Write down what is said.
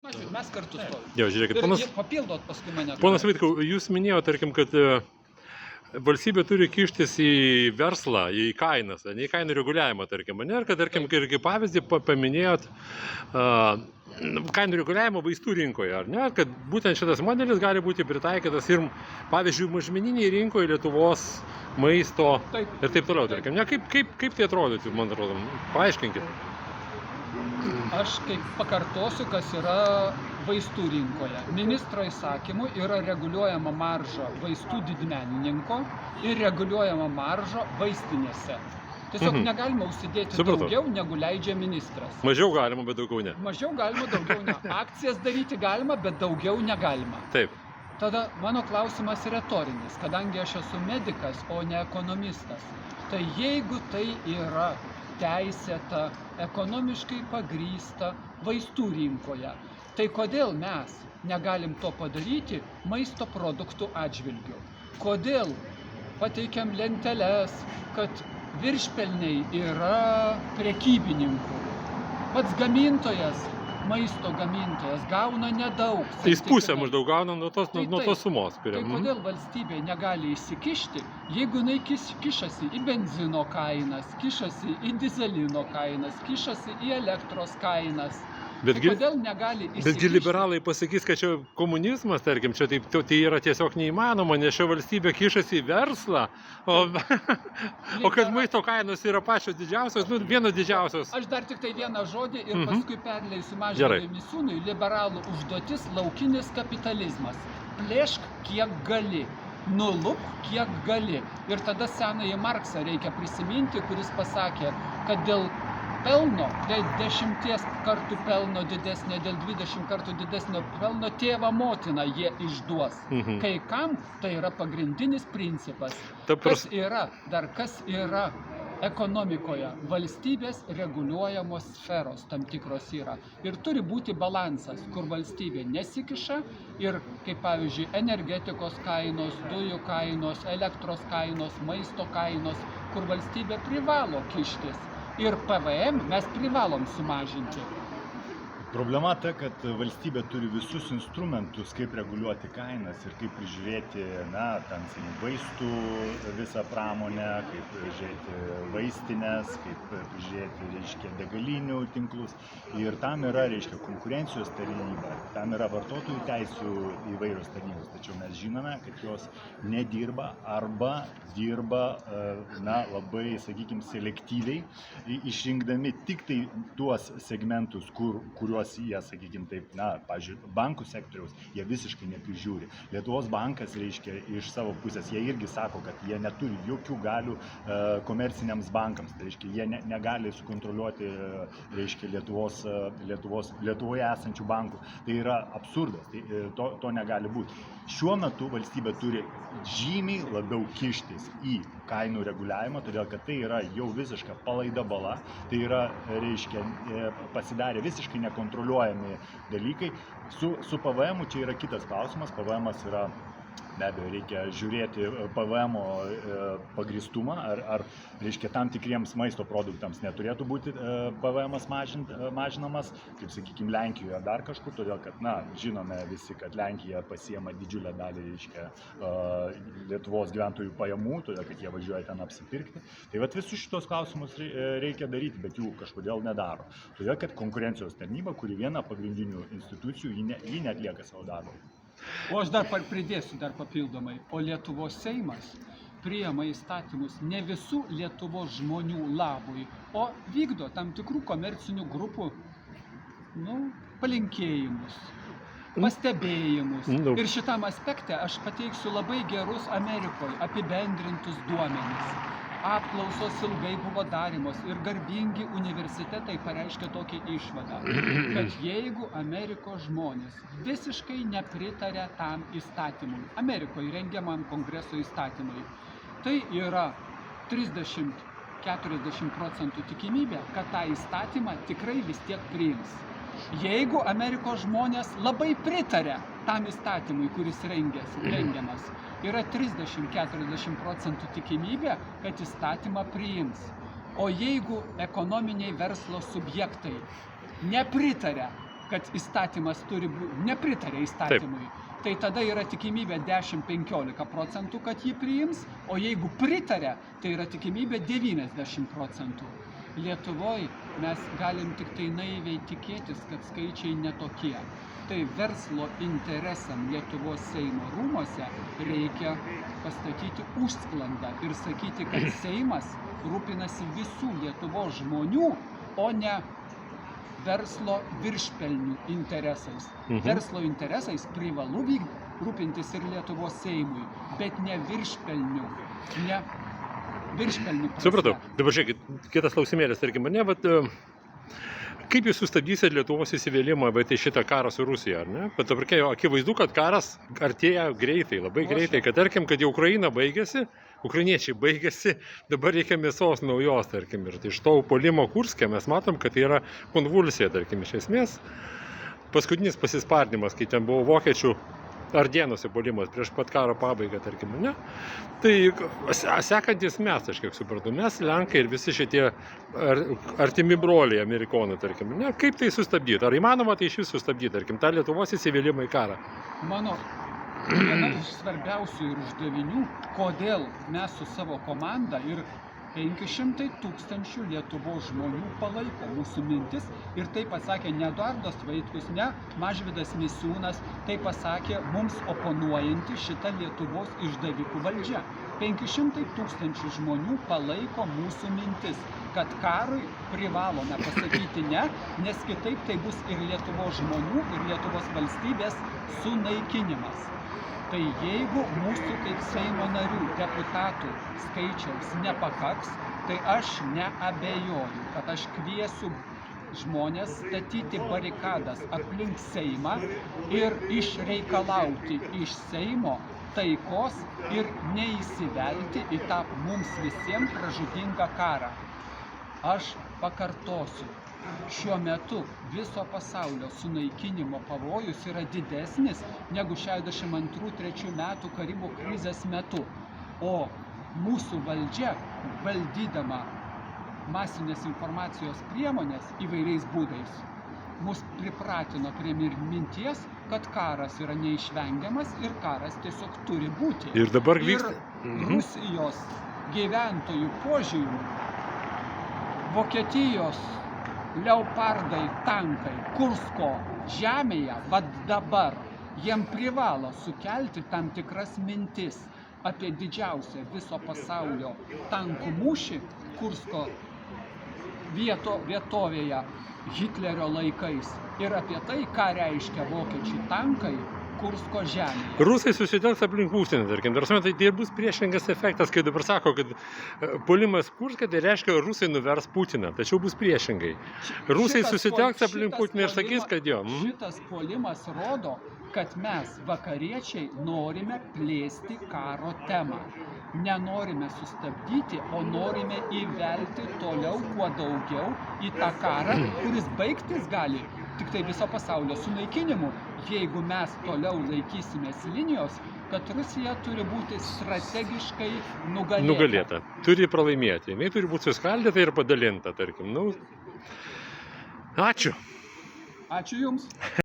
Mes kartu stovim. Jo, žiūrėkit, Ir papildot paskui mane. ponas Vaitkau, jūs minėjote, tarkim, kad valstybė turi kištis į verslą, į kainas, ne į kainų reguliavimą, tarkim, ne? Ir kad, tarkim, kaip pavyzdį paminėjot kainų reguliavimo vaistų rinkoje, ar ne? Kad būtent šitas modelis gali būti pritaikytas ir, pavyzdžiui, mažmeniniai rinkoje Lietuvos maisto ir taip toliau, tarkim. Ne? Kaip tai atrodytų, man atrodo? Paaiškinkit. Aš kaip pakartosiu, kas yra vaistų rinkoje. Ministro įsakymu yra reguliuojama marža vaistų didmenininko ir reguliuojama marža vaistinėse. Tiesiog negalima užsidėti daugiau, negu leidžia ministras. Mažiau galima, bet daugiau ne. Mažiau galima, daugiau ne. Akcijas daryti galima, bet daugiau negalima. Taip. Tada mano klausimas retorinis, kadangi aš esu medikas, o ne ekonomistas. Tai jeigu tai yra teisėta, ekonomiškai pagrįsta vaistų rinkoje, tai kodėl mes negalim to padaryti maisto produktų atžvilgiu? Kodėl pateikiam lenteles, kad viršpelniai yra prekybininkų? Pats gamintojas, maisto gamintojas gauna nedaug. Jis pusę maždaug gauna nuo tos sumos. Tai kodėl valstybė negali įsikišti, jeigu jinai kišasi į benzino kainas, kišasi į dizelino kainas, kišasi į elektros kainas? Kodėl negali įsikišti? Betgi liberalai pasakys, kad čia komunizmas, tarkim, čia tai yra tiesiog neįmanoma, nes čia valstybė kišasi į verslą, o kad maisto kainos yra pačios didžiausios, vienos didžiausios. Aš dar tik tai vieną žodį ir paskui perleisiu Mažvydui Misiūnui. Liberalų užduotis – laukinis kapitalizmas. Plėšk kiek gali, nulupk kiek gali. Ir tada senąjį Marksą reikia prisiminti, kuris pasakė, kad dėl pelno, dėl 10 kartų pelno didesnė, dėl 20 kartų didesnio pelno tėvą motiną jie išduos. Kai kam tai yra pagrindinis principas. Kas yra ekonomikoje? Valstybės reguliuojamos sferos tam tikros yra. Ir turi būti balansas, kur valstybė nesikiša ir, kaip pavyzdžiui, energetikos kainos, dujų kainos, elektros kainos, maisto kainos, kur valstybė privalo kištis. Ir PVM mes privalom sumažinti. Problema ta, kad valstybė turi visus instrumentus, kaip reguliuoti kainas ir kaip prižiūrėti, vaistų visą pramonę, kaip prižiūrėti vaistinės, kaip prižiūrėti, degalinių tinklus. Ir tam yra, konkurencijos tarnyba, tam yra vartotojų teisių įvairios tarnybos. Tačiau mes žinome, kad jos nedirba arba dirba labai, selektyviai, išrinkdami tik tai tuos segmentus, kuriuos jie, pavyzdžiui, bankų sektoriaus, jie visiškai neprižiūri. Lietuvos bankas, iš savo pusės, jie irgi sako, kad jie neturi jokių galių komerciniams bankams. Tai jie negali sukontroliuoti, Lietuvoje esančių bankų. Tai yra absurdas, to negali būti. Šiuo metu valstybė turi žymiai labiau kištis į kainų reguliavimą, todėl kad tai yra jau visiška palaida bala, tai yra, pasidarė visiškai nekontroliuojami dalykai. Su PVM čia yra kitas klausimas. PVM yra, be abejo, reikia žiūrėti PVM pagrįstumą, ar tam tikriems maisto produktams neturėtų būti PVM mažinamas, kaip Lenkijoje dar kažkur, todėl kad, žinome visi, kad Lenkija pasiema didžiulę dalį, Lietuvos gyventojų pajamų, todėl kad jie važiuoja ten apsipirkti. Tai visus šitos klausimus reikia daryti, bet jų kažkodėl nedaro. Todėl kad konkurencijos tarnyba, kuri viena pagrindinių institucijų, ji neatlieka savo darbą. O aš dar pridėsiu papildomai. O Lietuvos Seimas priima įstatymus ne visų Lietuvos žmonių labui, o vykdo tam tikrų komercinių grupų palinkėjimus, pastebėjimus. Ir šitam aspekte aš pateiksiu labai gerus Amerikoje apibendrintus duomenis. Apklausos ilgai buvo darimos ir garbingi universitetai pareiškė tokį išvadą, kad jeigu Amerikos žmonės visiškai nepritarė tam įstatymui, Amerikoje rengiamam kongreso įstatymui, tai yra 30–40% tikimybė, kad tą įstatymą tikrai vis tiek priims. Jeigu Amerikos žmonės labai pritarė tam įstatymui, kuris rengiamas, yra 30–40% tikimybė, kad įstatymą priims. O jeigu ekonominiai verslo subjektai nepritarė kad įstatymas nepritarė įstatymui, tai tada yra tikimybė 10-15%, kad jį priims, o jeigu pritarė, tai yra tikimybė 90%. Lietuvoje mes galim tik tai naiviai tikėtis, kad skaičiai netokie. Tai verslo interesam Lietuvos Seimo rūmose reikia pastatyti užsklandą ir sakyti, kad Seimas rūpinasi visų Lietuvos žmonių, o ne verslo viršpelnių interesais. Verslo interesais privalu rūpintis ir Lietuvos Seimui, bet ne viršpelnių. Ne viršpelnių prasme. Supratau. Dabar žiūrėkit, kitas klausimėlis, tarkim, ne, bet kaip jūs sustabdysit Lietuvos įsivėlimą į šitą karą su Rusija, ar ne? Bet dabar akivaizdu, kad karas artėja greitai, labai greitai, kad tarkim, kad jau Ukraina baigėsi, ukrainiečiai baigėsi, dabar reikia mėsos naujos, tarkim, ir iš to puolimo Kurske mes matom, kad tai yra konvulsija, tarkim, iš esmės. Paskutinis pasispardymas, kai ten buvo vokiečių Ardėnuose puolimas prieš pat karo pabaigą, tarkim, ne? Tai sekantis mes, aš kiek supratau, mes, Lenkai ir visi šitie artimi broliai amerikonai, tarkim, ne? Kaip tai sustabdyti? Ar įmanoma tai iš vis sustabdyti, tarkim, tą Lietuvos įsivėlimą į karą? Mano viena iš svarbiausių ir uždavinių, kodėl mes su savo komanda ir 500 000 Lietuvos žmonių palaiko mūsų mintis, ir tai pasakė ne Eduardas Vaitkus, ne Mažvydas Misiūnas, tai pasakė mums oponuojanti šitą Lietuvos išdavikų valdžia. 500 000 žmonių palaiko mūsų mintis, kad karui privalome pasakyti ne, nes kitaip tai bus ir Lietuvos žmonių, ir Lietuvos valstybės sunaikinimas. Tai jeigu mūsų kaip Seimo narių deputatų skaičiaus nepakaks, tai aš neabejoju, kad aš kviesiu žmonės statyti barikadas aplink Seimą ir išreikalauti iš Seimo taikos ir neįsivelti į tą mums visiems pražūtingą karą. Aš pakartosiu. Šiuo metu viso pasaulio sunaikinimo pavojus yra didesnis negu 62-63 metų Karibų krizės metu. O mūsų valdžia, valdydama masinės informacijos priemonės įvairiais būdais, mus pripratino prie minties, kad karas yra neišvengiamas ir karas tiesiog turi būti. Ir dabar vyksta. Rusijos gyventojų požiūrių, Vokietijos Leopardai tankai Kursko žemėje, vad dabar, jiem privalo sukelti tam tikras mintis apie didžiausią viso pasaulio tankų mūšį Kursko vietovėje Hitlerio laikais ir apie tai, ką reiškia vokiečių tankai Kursko žemėje. Rusai susitelks aplink užsienį, tarkim. Tai bus priešingas efektas, kai dabar sako, kad puolimas Kurske, tai reiškia, rusai nuvers Putiną, tačiau bus priešingai. Rusai susitelks aplink Putiną ir sakys, kad jo. Šitas puolimas rodo, kad mes, vakariečiai, norime plėsti karo temą. Nenorime sustabdyti, o norime įvelti toliau kuo daugiau į tą karą, kuris baigtis gali tik tai viso pasaulio sunaikinimu, jeigu mes toliau laikysimės linijos, kad Rusija turi būti strategiškai nugalėta. Turi pralaimėti. Jinai turi būti suskaldyta ir padalinta, tarkim. Ačiū. Ačiū Jums.